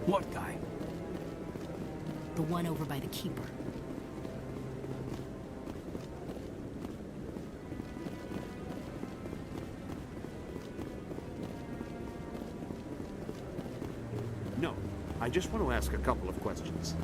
What guy? The one over by the Keeper. No, I just want to ask a couple of questions.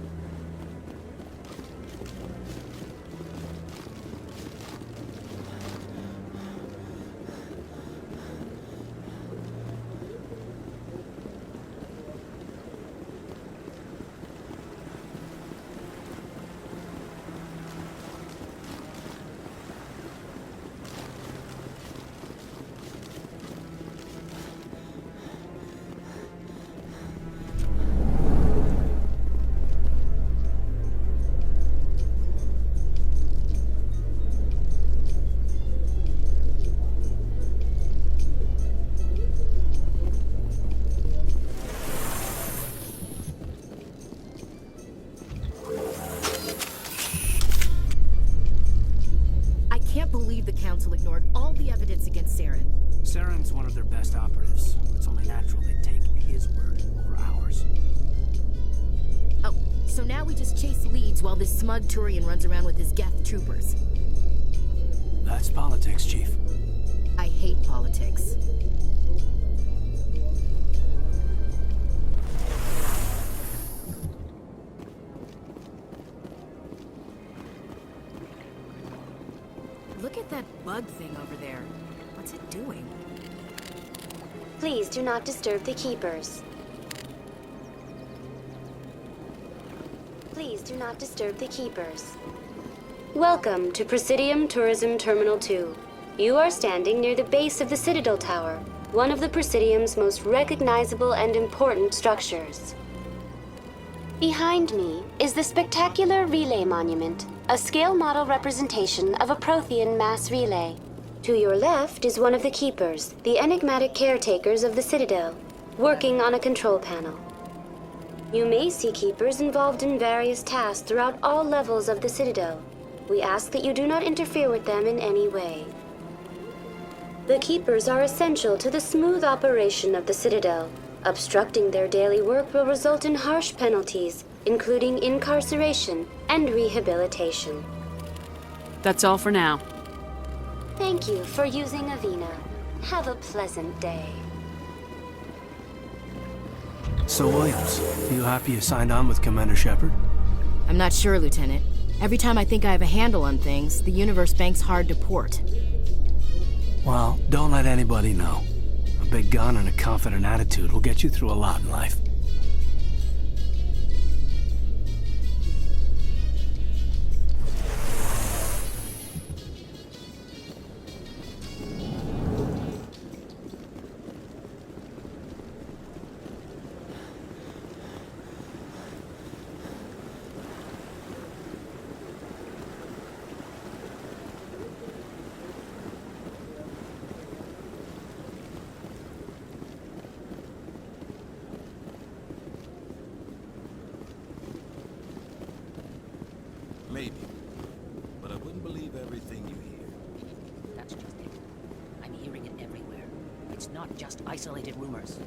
The Council ignored all the evidence against Saren. Saren's one of their best operatives. It's only natural they'd take his word over ours. Oh, so now we just chase leads while this smug Turian runs around with his Geth troopers. That's politics, Chief. I hate politics. Look at that bug thing over there. What's it doing? Please do not disturb the Keepers. Please do not disturb the Keepers. Welcome to Presidium Tourism Terminal 2. You are standing near the base of the Citadel Tower, one of the Presidium's most recognizable and important structures. Behind me is the spectacular Relay Monument, a scale model representation of a Prothean mass relay. To your left is one of the Keepers, the enigmatic caretakers of the Citadel, working on a control panel. You may see Keepers involved in various tasks throughout all levels of the Citadel. We ask that you do not interfere with them in any way. The Keepers are essential to the smooth operation of the Citadel. Obstructing their daily work will result in harsh penalties, including incarceration and rehabilitation. That's all for now. Thank you for using Avina. Have a pleasant day. So, Williams, you happy you signed on with Commander Shepard? I'm not sure, Lieutenant. Every time I think I have a handle on things, the Universe Bank's hard to port. Well, don't let anybody know. A big gun and a confident attitude will get you through a lot in life. Maybe. But I wouldn't believe everything you hear. That's just it. I'm hearing it everywhere. It's not just isolated rumors.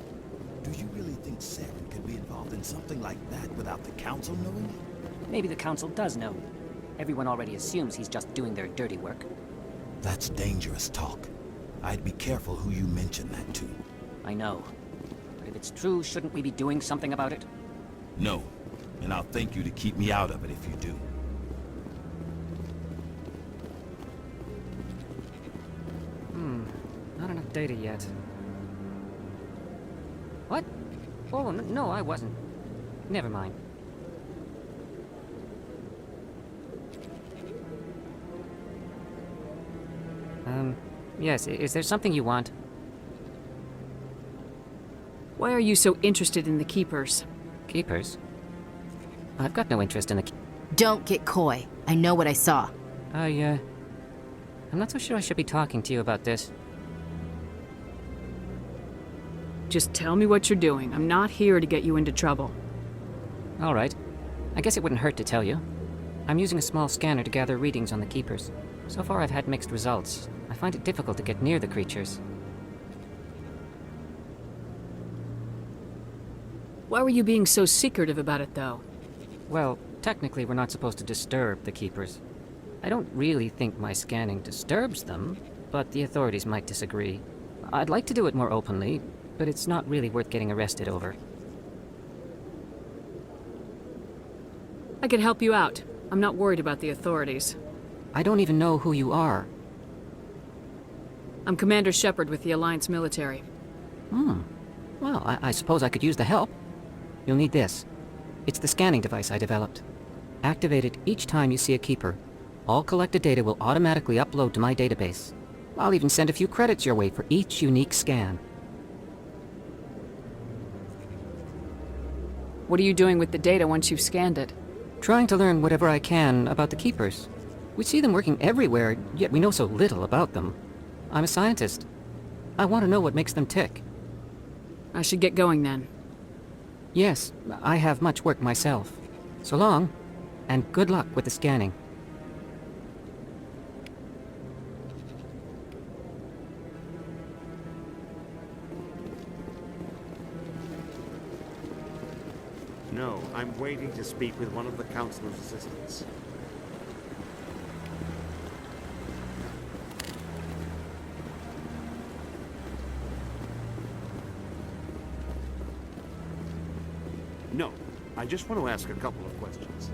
Do you really think Saren could be involved in something like that without the Council knowing it? Maybe the Council does know. Everyone already assumes he's just doing their dirty work. That's dangerous talk. I'd be careful who you mention that to. I know. But if it's true, shouldn't we be doing something about it? No. And I'll thank you to keep me out of it if you do. Not enough data yet. What? Oh, no, I wasn't. Never mind. Yes, is there something you want? Why are you so interested in the Keepers? Keepers? I've got no interest in the Don't get coy. I know what I saw. I'm not so sure I should be talking to you about this. Just tell me what you're doing. I'm not here to get you into trouble. All right. I guess it wouldn't hurt to tell you. I'm using a small scanner to gather readings on the Keepers. So far I've had mixed results. I find it difficult to get near the creatures. Why were you being so secretive about it, though? Well, technically we're not supposed to disturb the Keepers. I don't really think my scanning disturbs them, but the authorities might disagree. I'd like to do it more openly, but it's not really worth getting arrested over. I could help you out. I'm not worried about the authorities. I don't even know who you are. I'm Commander Shepard with the Alliance military. Well, I suppose I could use the help. You'll need this. It's the scanning device I developed. Activate it each time you see a Keeper. All collected data will automatically upload to my database. I'll even send a few credits your way for each unique scan. What are you doing with the data once you've scanned it? Trying to learn whatever I can about the Keepers. We see them working everywhere, yet we know so little about them. I'm a scientist. I want to know what makes them tick. I should get going then. Yes, I have much work myself. So long, and good luck with the scanning. No, I'm waiting to speak with one of the Councilor's assistants. No, I just want to ask a couple of questions.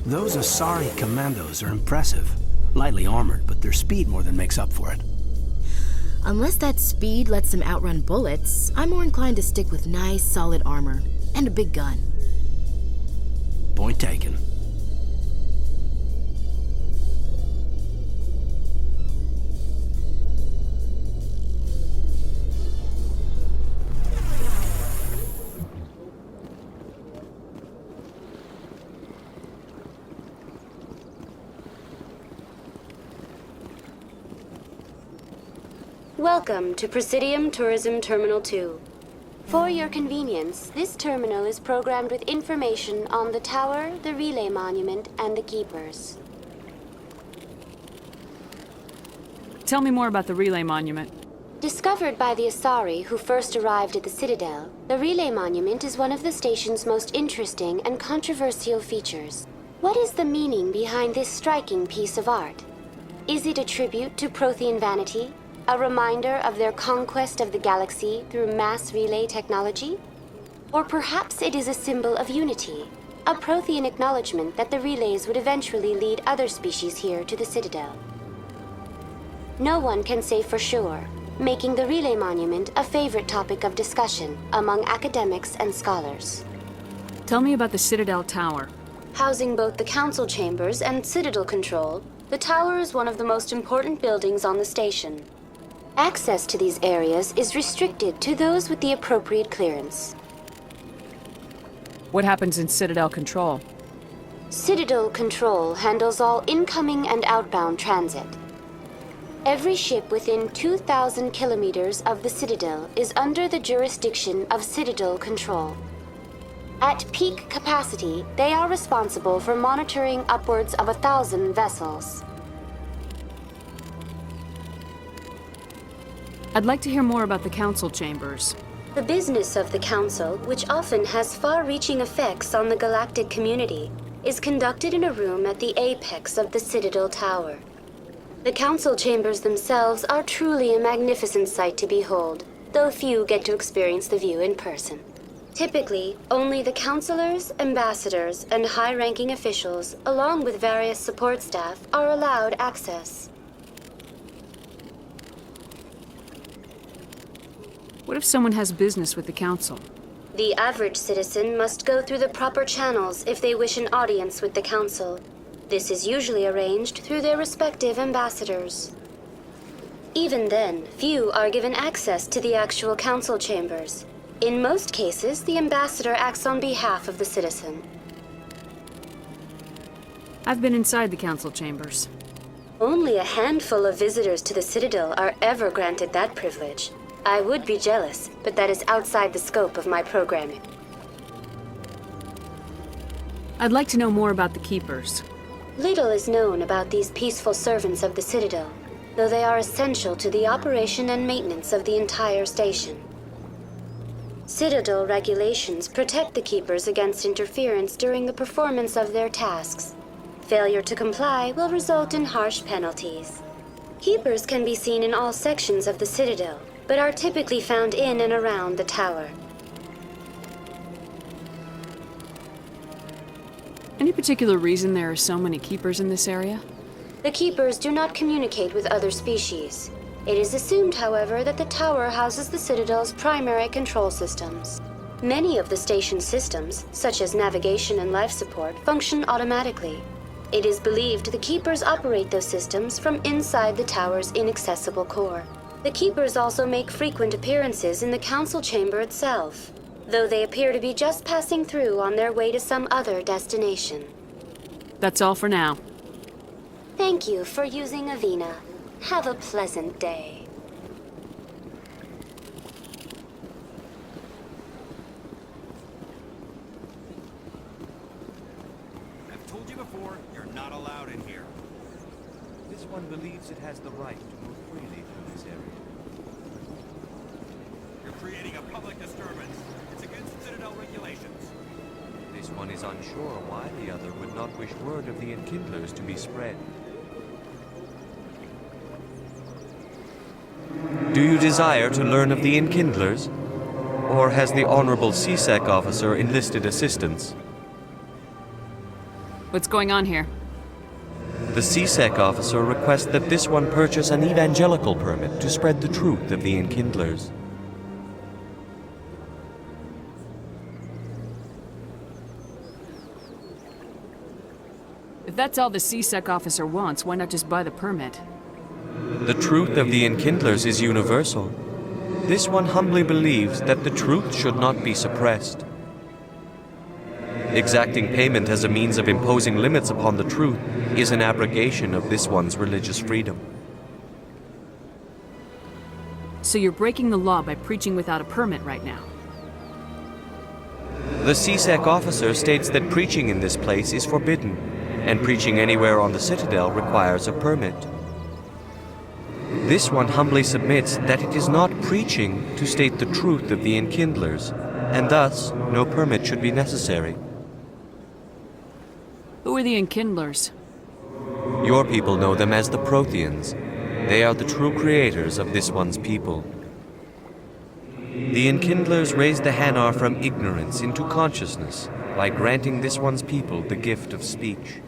Those Asari commandos are impressive. Lightly armored, but their speed more than makes up for it. Unless that speed lets them outrun bullets, I'm more inclined to stick with nice, solid armor. And a big gun. Point taken. Welcome to Presidium Tourism Terminal 2. For your convenience, this terminal is programmed with information on the tower, the relay monument, and the Keepers. Tell me more about the relay monument. Discovered by the Asari who first arrived at the Citadel, the relay monument is one of the station's most interesting and controversial features. What is the meaning behind this striking piece of art? Is it a tribute to Prothean vanity? A reminder of their conquest of the galaxy through mass relay technology? Or perhaps it is a symbol of unity, a Prothean acknowledgement that the relays would eventually lead other species here to the Citadel. No one can say for sure, making the relay monument a favorite topic of discussion among academics and scholars. Tell me about the Citadel Tower. Housing both the council chambers and Citadel control, the tower is one of the most important buildings on the station. Access to these areas is restricted to those with the appropriate clearance. What happens in Citadel Control? Citadel Control handles all incoming and outbound transit. Every ship within 2,000 kilometers of the Citadel is under the jurisdiction of Citadel Control. At peak capacity, they are responsible for monitoring upwards of 1,000 vessels. I'd like to hear more about the council chambers. The business of the Council, which often has far-reaching effects on the galactic community, is conducted in a room at the apex of the Citadel Tower. The Council chambers themselves are truly a magnificent sight to behold, though few get to experience the view in person. Typically, only the councilors, ambassadors, and high-ranking officials, along with various support staff, are allowed access. What if someone has business with the Council? The average citizen must go through the proper channels if they wish an audience with the Council. This is usually arranged through their respective ambassadors. Even then, few are given access to the actual Council chambers. In most cases, the ambassador acts on behalf of the citizen. I've been inside the Council chambers. Only a handful of visitors to the Citadel are ever granted that privilege. I would be jealous, but that is outside the scope of my programming. I'd like to know more about the Keepers. Little is known about these peaceful servants of the Citadel, though they are essential to the operation and maintenance of the entire station. Citadel regulations protect the Keepers against interference during the performance of their tasks. Failure to comply will result in harsh penalties. Keepers can be seen in all sections of the Citadel, but are typically found in and around the tower. Any particular reason there are so many Keepers in this area? The Keepers do not communicate with other species. It is assumed, however, that the tower houses the Citadel's primary control systems. Many of the station's systems, such as navigation and life support, function automatically. It is believed the Keepers operate those systems from inside the tower's inaccessible core. The Keepers also make frequent appearances in the Council chamber itself, though they appear to be just passing through on their way to some other destination. That's all for now. Thank you for using Avina. Have a pleasant day. I've told you before, you're not allowed in here. This one believes it has the right to move freely through this area. You're creating a public disturbance. It's against Citadel regulations. This one is unsure why the other would not wish word of the Enkindlers to be spread. Do you desire to learn of the Enkindlers? Or has the Honorable CSEC officer enlisted assistance? What's going on here? The CSEC officer requests that this one purchase an evangelical permit to spread the truth of the Enkindlers. If that's all the CSEC officer wants, why not just buy the permit? The truth of the Enkindlers is universal. This one humbly believes that the truth should not be suppressed. Exacting payment as a means of imposing limits upon the truth is an abrogation of this one's religious freedom. So you're breaking the law by preaching without a permit right now? The CSEC officer states that preaching in this place is forbidden, and preaching anywhere on the Citadel requires a permit. This one humbly submits that it is not preaching to state the truth of the Enkindlers, and thus no permit should be necessary. Who are the Enkindlers? Your people know them as the Protheans. They are the true creators of this one's people. The Enkindlers raised the Hanar from ignorance into consciousness by granting this one's people the gift of speech.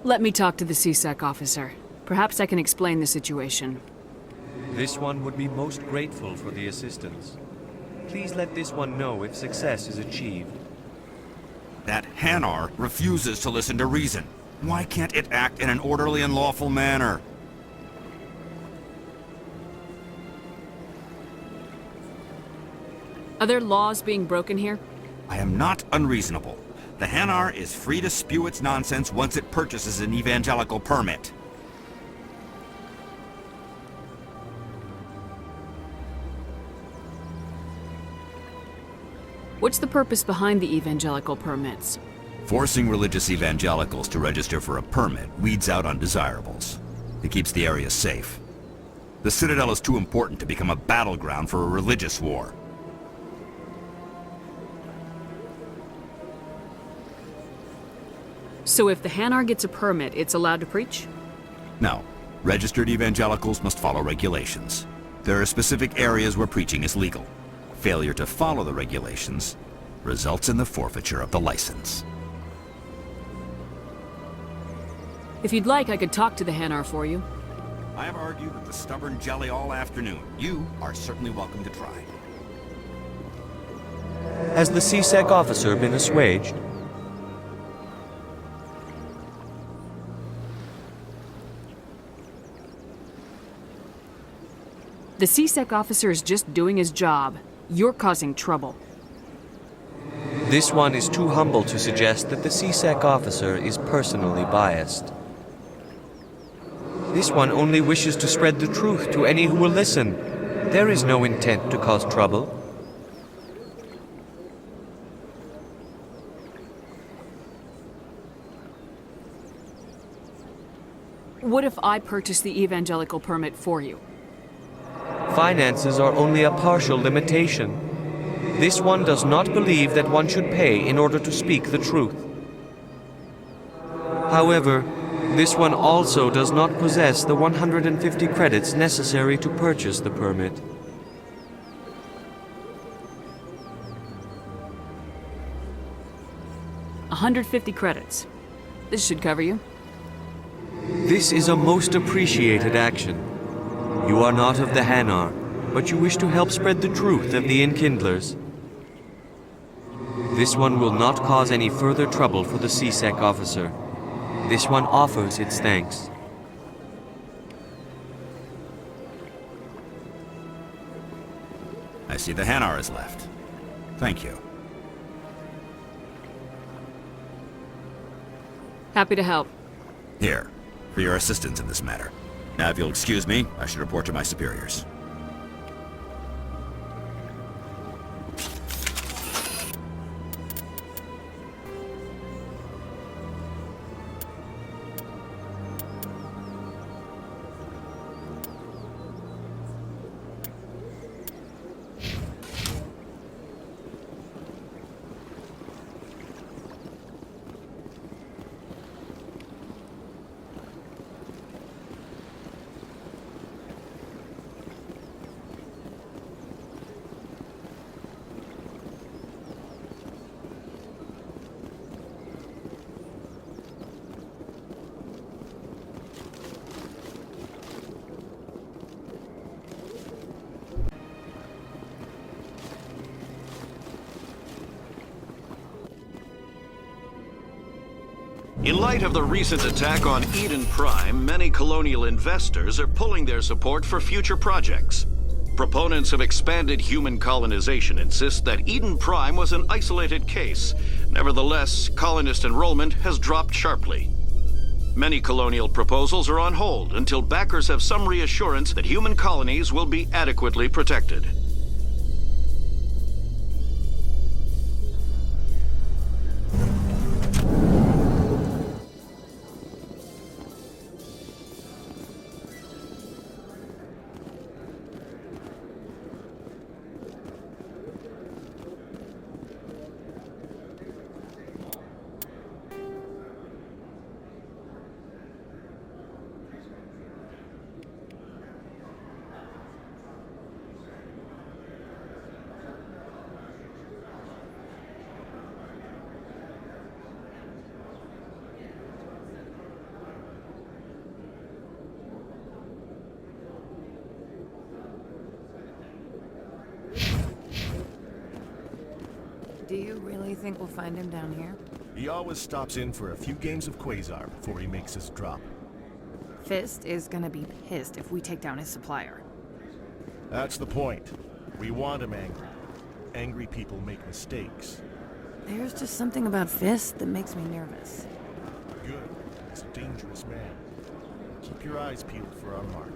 Let me talk to the CSEC officer. Perhaps I can explain the situation. This one would be most grateful for the assistance. Please let this one know if success is achieved. That Hanar refuses to listen to reason. Why can't it act in an orderly and lawful manner? Are there laws being broken here? I am not unreasonable. The Hanar is free to spew its nonsense once it purchases an evangelical permit. What's the purpose behind the evangelical permits? Forcing religious evangelicals to register for a permit weeds out undesirables. It keeps the area safe. The Citadel is too important to become a battleground for a religious war. So if the Hanar gets a permit, it's allowed to preach? No. Registered evangelicals must follow regulations. There are specific areas where preaching is legal. Failure to follow the regulations results in the forfeiture of the license. If you'd like, I could talk to the Hanar for you. I have argued with the stubborn jelly all afternoon. You are certainly welcome to try. Has the CSEC officer been assuaged? The CSEC officer is just doing his job. You're causing trouble. This one is too humble to suggest that the CSEC officer is personally biased. This one only wishes to spread the truth to any who will listen. There is no intent to cause trouble. What if I purchase the evangelical permit for you? Finances are only a partial limitation. This one does not believe that one should pay in order to speak the truth. However, this one also does not possess the 150 credits necessary to purchase the permit. $150 credits. This should cover you. This is a most appreciated action. You are not of the Hanar, but you wish to help spread the truth of the Enkindlers. This one will not cause any further trouble for the CSEC officer. This one offers its thanks. I see the Hanar is left. Thank you. Happy to help. Here, for your assistance in this matter. Now, if you'll excuse me, I should report to my superiors. In light of the recent attack on Eden Prime, many colonial investors are pulling their support for future projects. Proponents of expanded human colonization insist that Eden Prime was an isolated case. Nevertheless, colonist enrollment has dropped sharply. Many colonial proposals are on hold until backers have some reassurance that human colonies will be adequately protected. Do you really think we'll find him down here? He always stops in for a few games of Quasar before he makes his drop. Fist is gonna be pissed if we take down his supplier. That's the point. We want him angry. Angry people make mistakes. There's just something about Fist that makes me nervous. Good. He's a dangerous man. Keep your eyes peeled for our mark.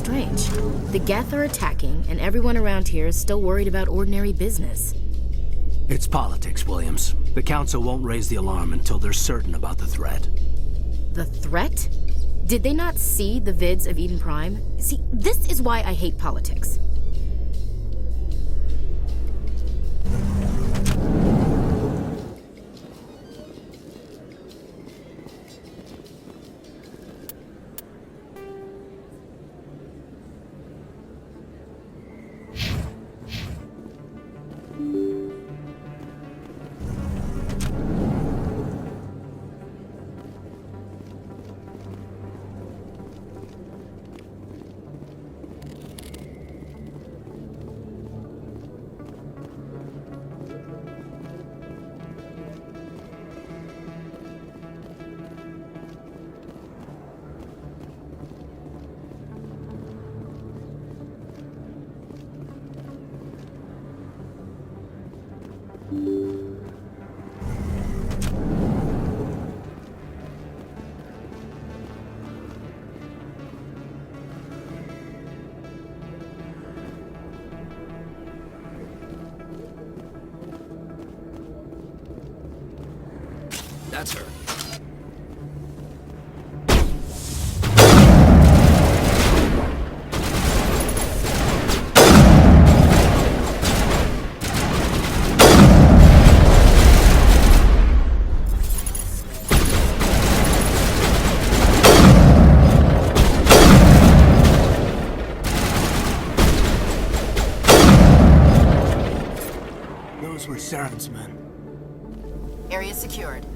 strange. The Geth are attacking, and everyone around here is still worried about ordinary business. It's politics, Williams. The Council won't raise the alarm until they're certain about the threat. The threat? Did they not see the vids of Eden Prime? See, this is why I hate politics. That's her. Those were Saren's men. Area secured.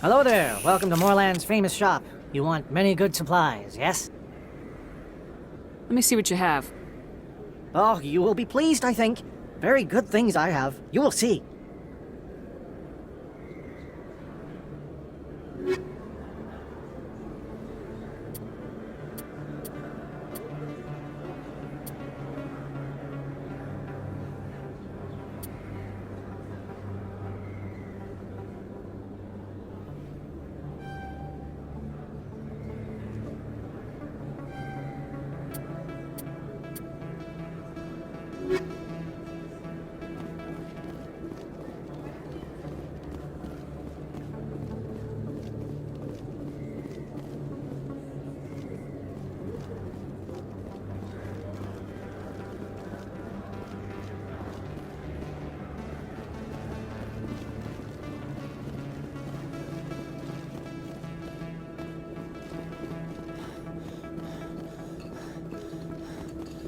Hello there. Welcome to Moorland's famous shop. You want many good supplies, yes? Let me see what you have. Oh, you will be pleased, I think. Very good things I have. You will see.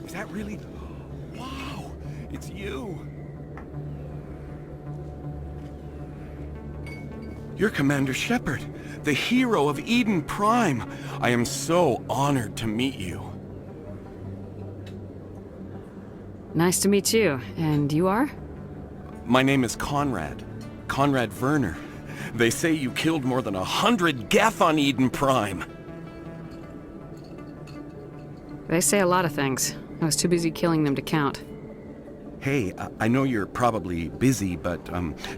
Is that really... Wow! It's you! You're Commander Shepard, the hero of Eden Prime. I am so honored to meet you. Nice to meet you. And you are? My name is Conrad. Conrad Werner. They say you killed more than 100 Geth on Eden Prime. They say a lot of things. I was too busy killing them to count. Hey, I know you're probably busy, but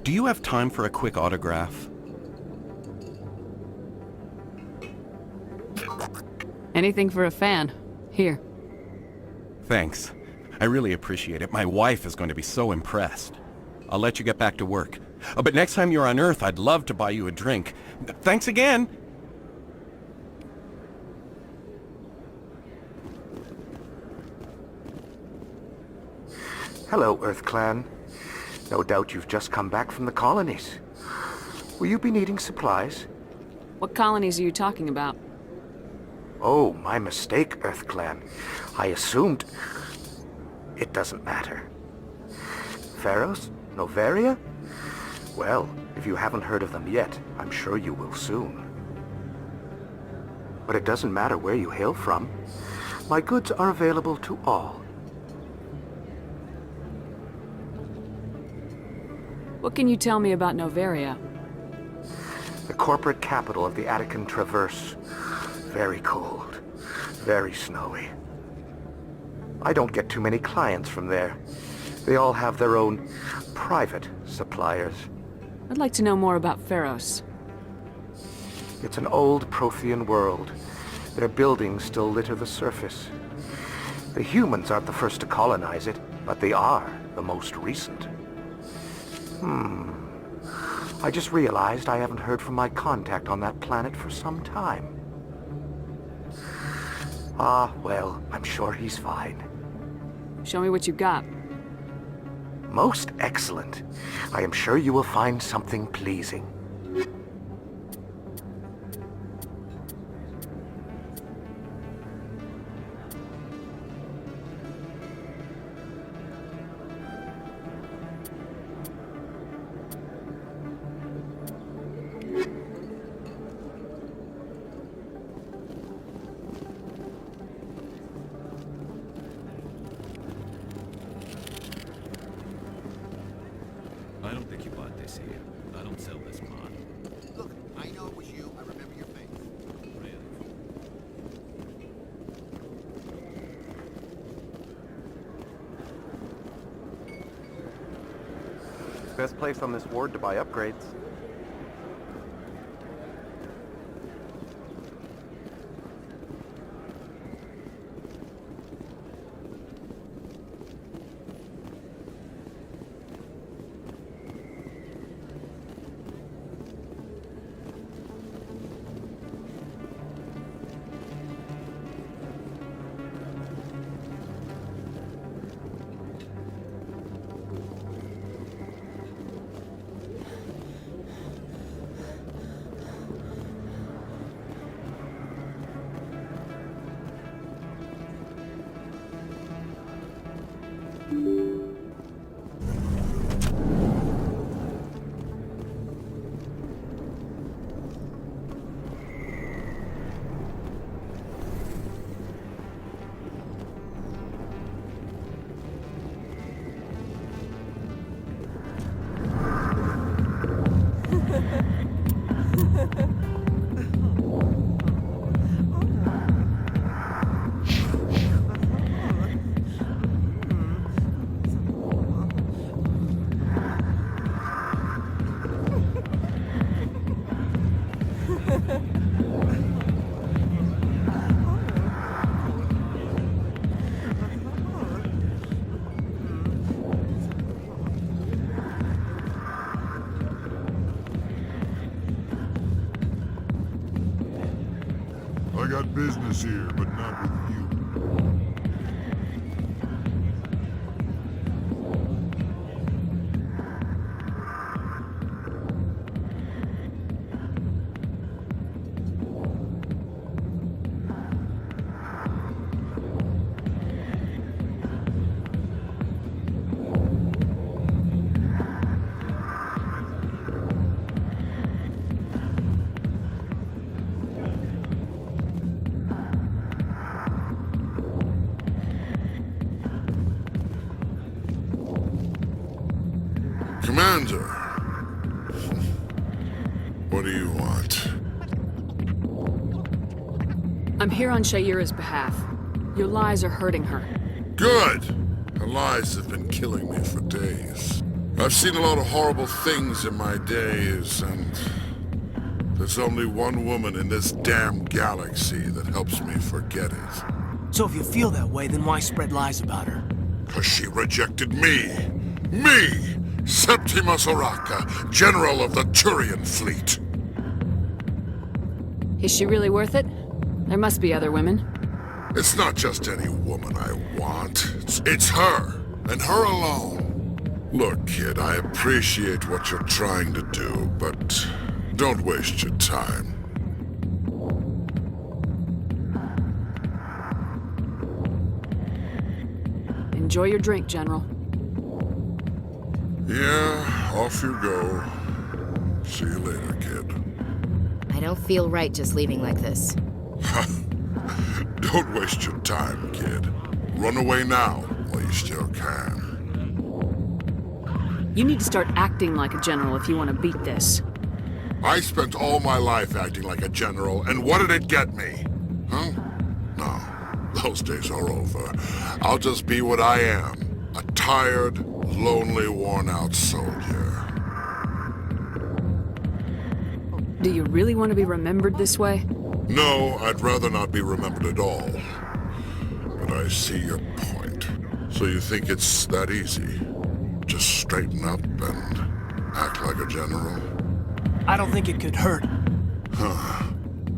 do you have time for a quick autograph? Anything for a fan. Here. Thanks. I really appreciate it. My wife is going to be so impressed. I'll let you get back to work. But next time you're on Earth, I'd love to buy you a drink. Thanks again! Hello, Earth Clan. No doubt you've just come back from the colonies. Will you be needing supplies? What colonies are you talking about? Oh, my mistake, Earth Clan. I assumed... It doesn't matter. Pharaohs? Novaria? Well, if you haven't heard of them yet, I'm sure you will soon. but it doesn't matter where you hail from. My goods are available to all. What can you tell me about Noveria? The corporate capital of the Attican Traverse. Very cold. Very snowy. I don't get too many clients from there. They all have their own private suppliers. I'd like to know more about Pharos. It's an old Prothean world. Their buildings still litter the surface. The humans aren't the first to colonize it, but they are the most recent. I just realized I haven't heard from my contact on that planet for some time. Ah, well, I'm sure he's fine. Show me what you've got. Most excellent. I am sure you will find something pleasing. I don't think you bought this here. I don't sell this pot. Look, I know it was you. I remember your face. Really? Best place on this ward to buy upgrades. I got business here, but not with you. Commander, what do you want? I'm here on Sha'ira's behalf. Your lies are hurting her. Good! Her lies have been killing me for days. I've seen a lot of horrible things in my days, and there's only one woman in this damn galaxy that helps me forget it. So if you feel that way, then why spread lies about her? 'Cause she rejected me! Me! Septimus Oraka, General of the Turian Fleet. Is she really worth it? There must be other women. It's not just any woman I want. It's her, and her alone. Look, kid, I appreciate what you're trying to do, but don't waste your time. Enjoy your drink, General. Yeah, off you go. See you later, kid. I don't feel right just leaving like this. Don't waste your time, kid. Run away now, while you still can. You need to start acting like a general if you want to beat this. I spent all my life acting like a general, and what did it get me? Huh? No, those days are over. I'll just be what I am. A tired, lonely, worn-out soldier. Do you really want to be remembered this way? No, I'd rather not be remembered at all. But I see your point. So you think it's that easy? Just straighten up and act like a general? I don't think it could hurt. Huh.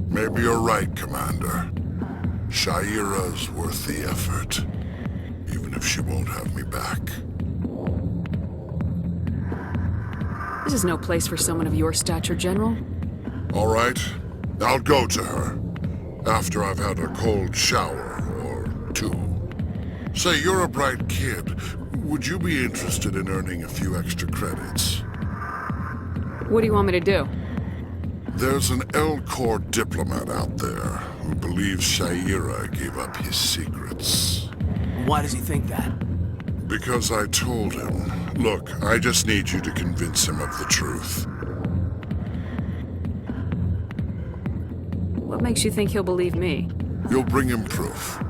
Maybe you're right, Commander. Sha'ira's worth the effort. Even if she won't have me back. This is no place for someone of your stature, General. All right. I'll go to her. After I've had a cold shower or two. Say, you're a bright kid. Would you be interested in earning a few extra credits? What do you want me to do? There's an L-Corps diplomat out there who believes Sha'ira gave up his secrets. Why does he think that? Because I told him. Look, I just need you to convince him of the truth. What makes you think he'll believe me? You'll bring him proof.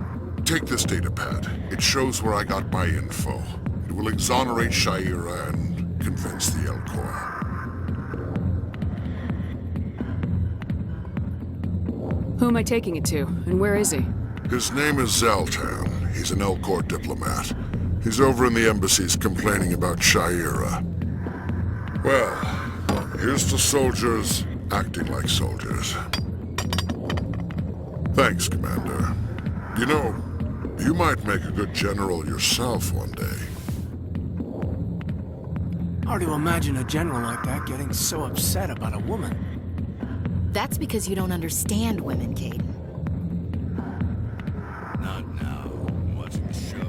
Take this datapad. It shows where I got my info. It will exonerate Sha'ira and convince the L-Corps. Who am I taking it to, and where is he? His name is Zaltan. He's an L-Corps diplomat. He's over in the embassies complaining about Sha'ira. Well, here's to soldiers acting like soldiers. Thanks, Commander. You know, you might make a good general yourself one day. Hard to imagine a general like that getting so upset about a woman. That's because you don't understand women, Caden. Not now. I'm watching the show.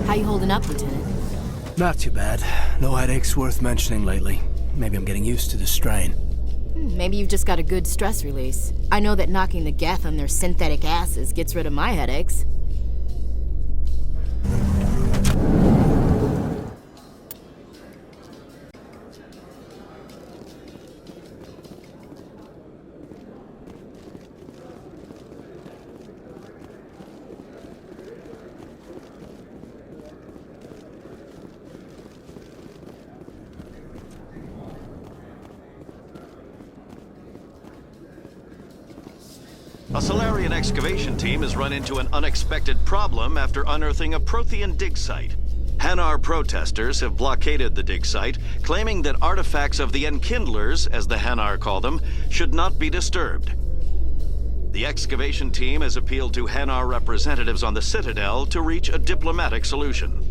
How you holding up, Lieutenant? Not too bad. No headaches worth mentioning lately. Maybe I'm getting used to the strain. Maybe you've just got a good stress release. I know that knocking the geth on their synthetic asses gets rid of my headaches. A Solarian excavation team has run into an unexpected problem after unearthing a Prothean dig site. Hanar protesters have blockaded the dig site, claiming that artifacts of the Enkindlers, as the Hanar call them, should not be disturbed. The excavation team has appealed to Hanar representatives on the Citadel to reach a diplomatic solution.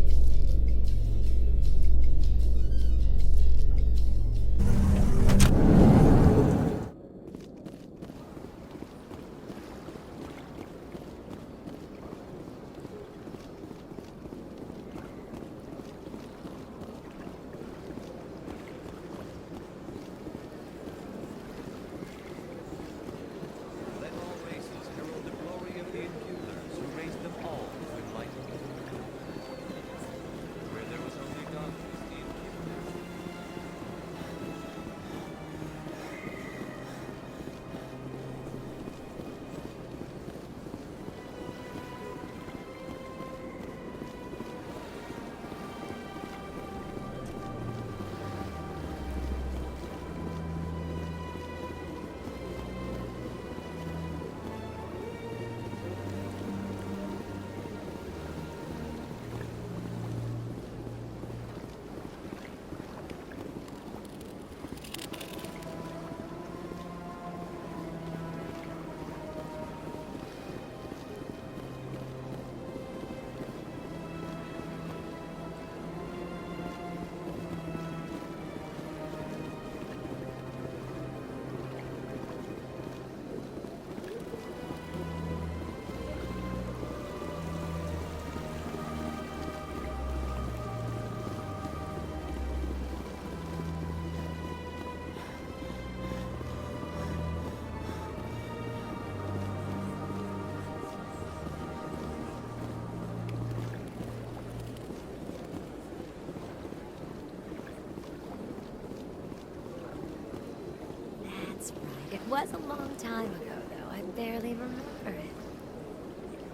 was a long time ago, though. I barely remember it.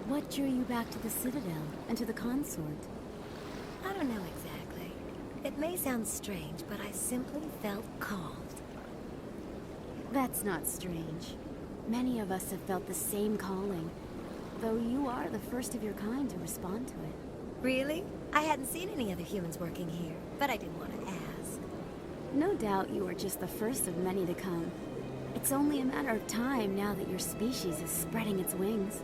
What drew you back to the Citadel and to the consort? I don't know exactly. It may sound strange, but I simply felt called. That's not strange. Many of us have felt the same calling, though you are the first of your kind to respond to it. Really? I hadn't seen any other humans working here, but I didn't want to ask. No doubt you are just the first of many to come. It's only a matter of time now that your species is spreading its wings.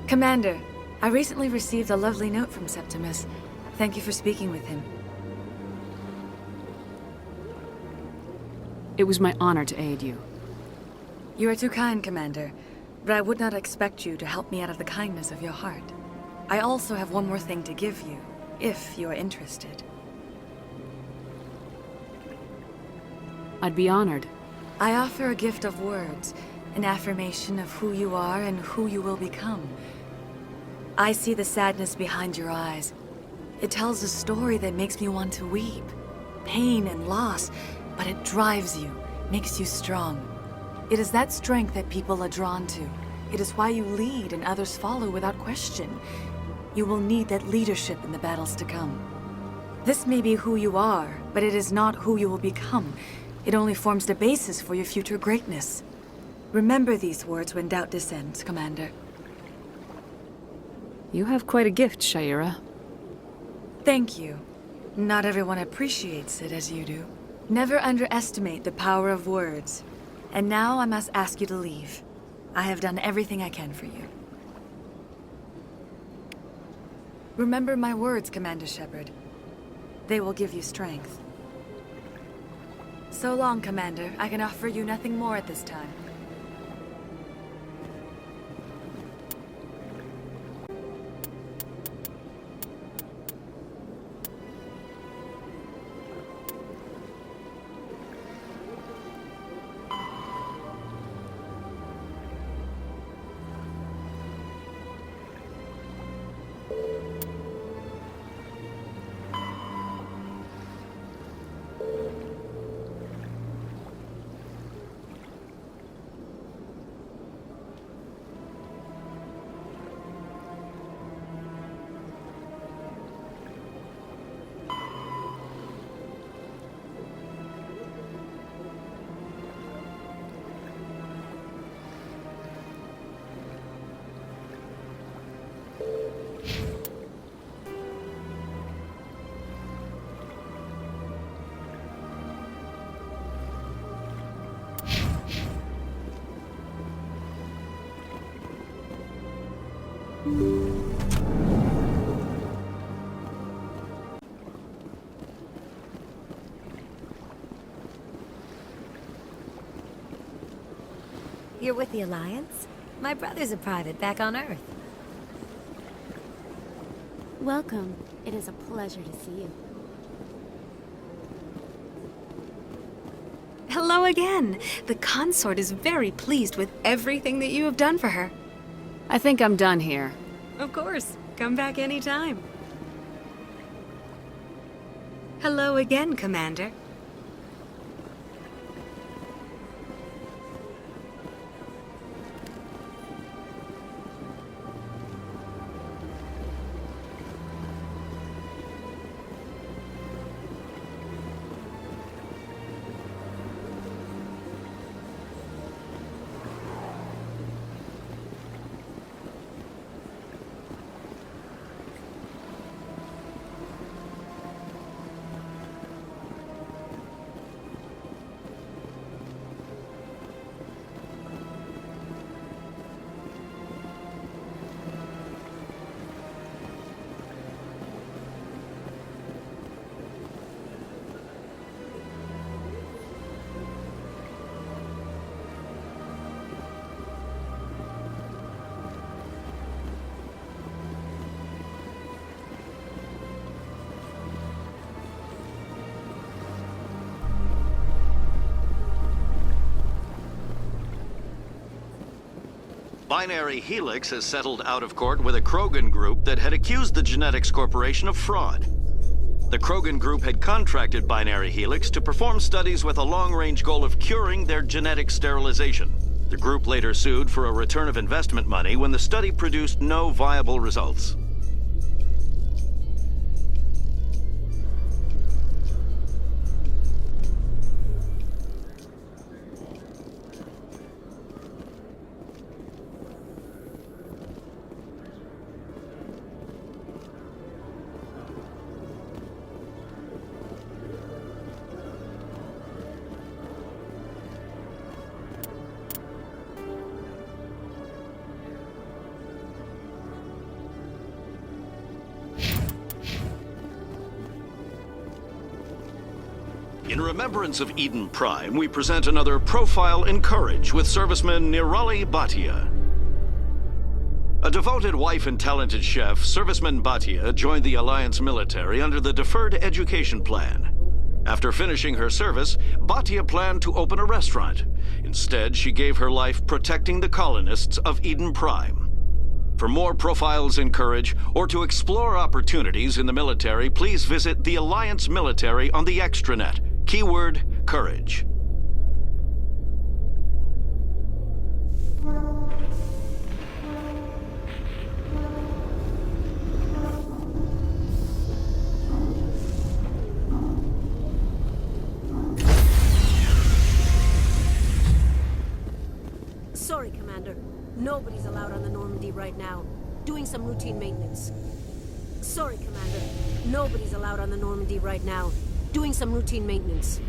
Commander, I recently received a lovely note from Septimus. Thank you for speaking with him. It was my honor to aid you. You are too kind, Commander, but I would not expect you to help me out of the kindness of your heart. I also have one more thing to give you, if you are interested. I'd be honored. I offer a gift of words, an affirmation of who you are and who you will become. I see the sadness behind your eyes. It tells a story that makes me want to weep. Pain and loss, but it drives you, makes you strong. It is that strength that people are drawn to. It is why you lead and others follow without question. You will need that leadership in the battles to come. This may be who you are, but it is not who you will become. It only forms the basis for your future greatness. Remember these words when doubt descends, Commander. You have quite a gift, Sha'ira. Thank you. Not everyone appreciates it as you do. Never underestimate the power of words. And now I must ask you to leave. I have done everything I can for you. Remember my words, Commander Shepard. They will give you strength. So long, Commander. I can offer you nothing more at this time. You're with the Alliance? My brother's a private back on Earth. Welcome. It is a pleasure to see you. Hello again. The consort is very pleased with everything that you have done for her. I think I'm done here. Of course. Come back anytime. Hello again, Commander. Binary Helix has settled out of court with a Krogan group that had accused the Genetics Corporation of fraud. The Krogan group had contracted Binary Helix to perform studies with a long-range goal of curing their genetic sterilization. The group later sued for a return of investment money when the study produced no viable results. In remembrance of Eden Prime, we present another Profile in Courage with serviceman Nirali Bhatia. A devoted wife and talented chef, Serviceman Bhatia joined the Alliance military under the Deferred Education Plan. After finishing her service, Bhatia planned to open a restaurant. Instead, she gave her life protecting the colonists of Eden Prime. For more Profiles in Courage, or to explore opportunities in the military, please visit the Alliance Military on the extranet. Keyword, Courage. Sorry, Commander. Nobody's allowed on the Normandy right now. Doing some routine maintenance. Sorry, Commander. Nobody's allowed on the Normandy right now. Doing some routine maintenance.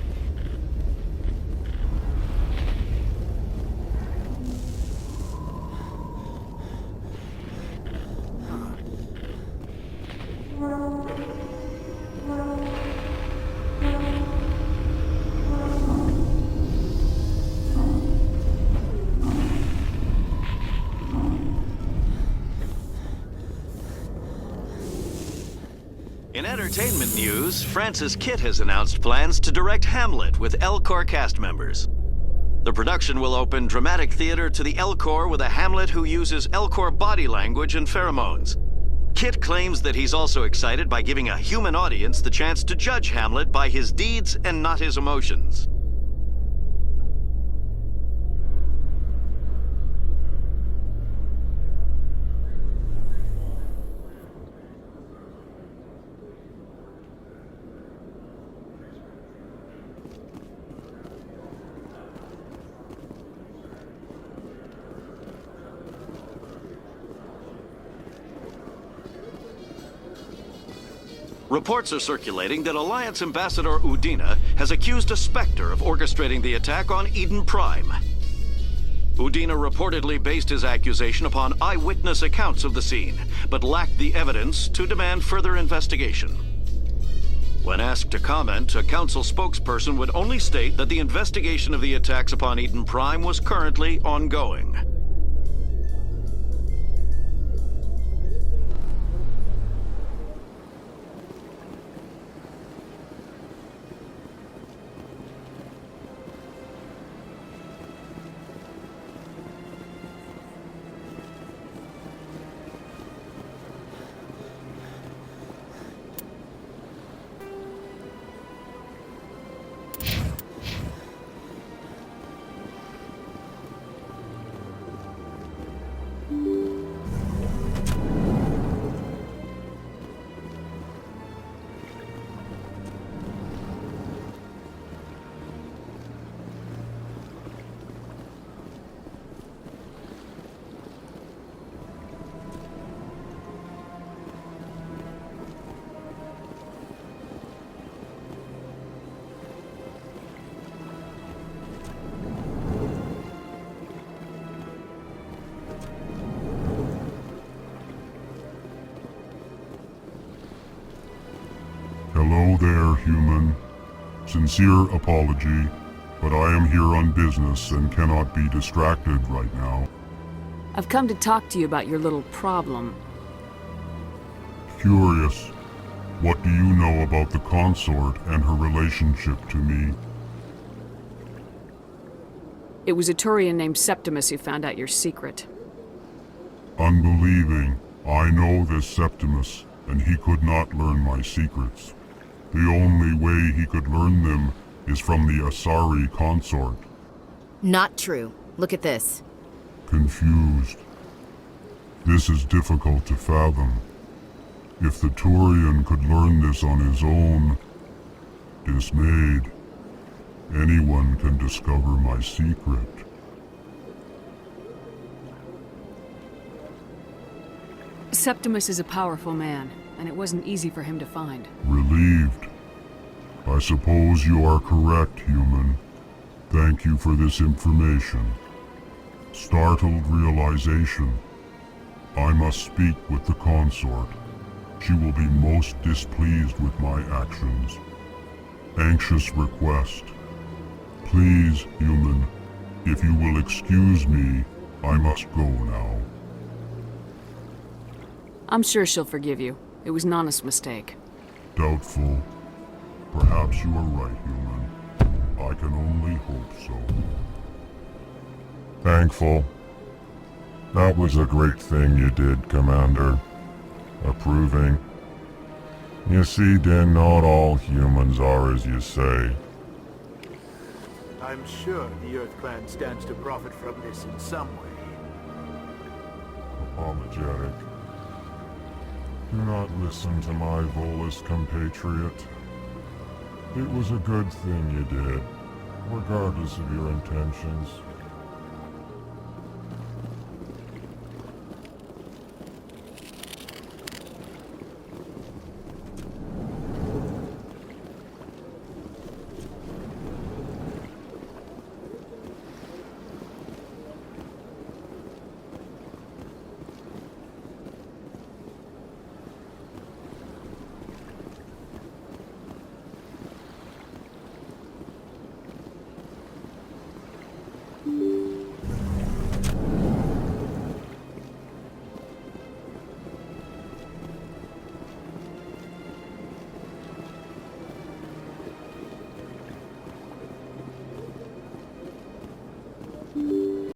In entertainment news, Francis Kitt has announced plans to direct Hamlet with Elcor cast members. The production will open dramatic theater to the Elcor with a Hamlet who uses Elcor body language and pheromones. Kitt claims that he's also excited by giving a human audience the chance to judge Hamlet by his deeds and not his emotions. Reports are circulating that Alliance Ambassador Udina has accused a Spectre of orchestrating the attack on Eden Prime. Udina reportedly based his accusation upon eyewitness accounts of the scene, but lacked the evidence to demand further investigation. When asked to comment, a council spokesperson would only state that the investigation of the attacks upon Eden Prime was currently ongoing. Hello there, human. Sincere apology, but I am here on business and cannot be distracted right now. I've come to talk to you about your little problem. Curious, what do you know about the consort and her relationship to me? It was a Turian named Septimus who found out your secret. Unbelieving, I know this Septimus, and he could not learn my secrets. The only way he could learn them is from the Asari consort. Not true. Look at this. Confused. This is difficult to fathom. If the Turian could learn this on his own, dismayed, anyone can discover my secret. Septimus is a powerful man, and it wasn't easy for him to find. Relieved. I suppose you are correct, human. Thank you for this information. Startled realization. I must speak with the consort. She will be most displeased with my actions. Anxious request. Please, human, if you will excuse me, I must go now. I'm sure she'll forgive you. It was an honest mistake. Doubtful. Perhaps you are right, human. I can only hope so. Thankful. That was a great thing you did, Commander. Approving. You see, Din, not all humans are as you say. I'm sure the Earth Clan stands to profit from this in some way. Apologetic. Do not listen to my Volus compatriot. It was a good thing you did, regardless of your intentions.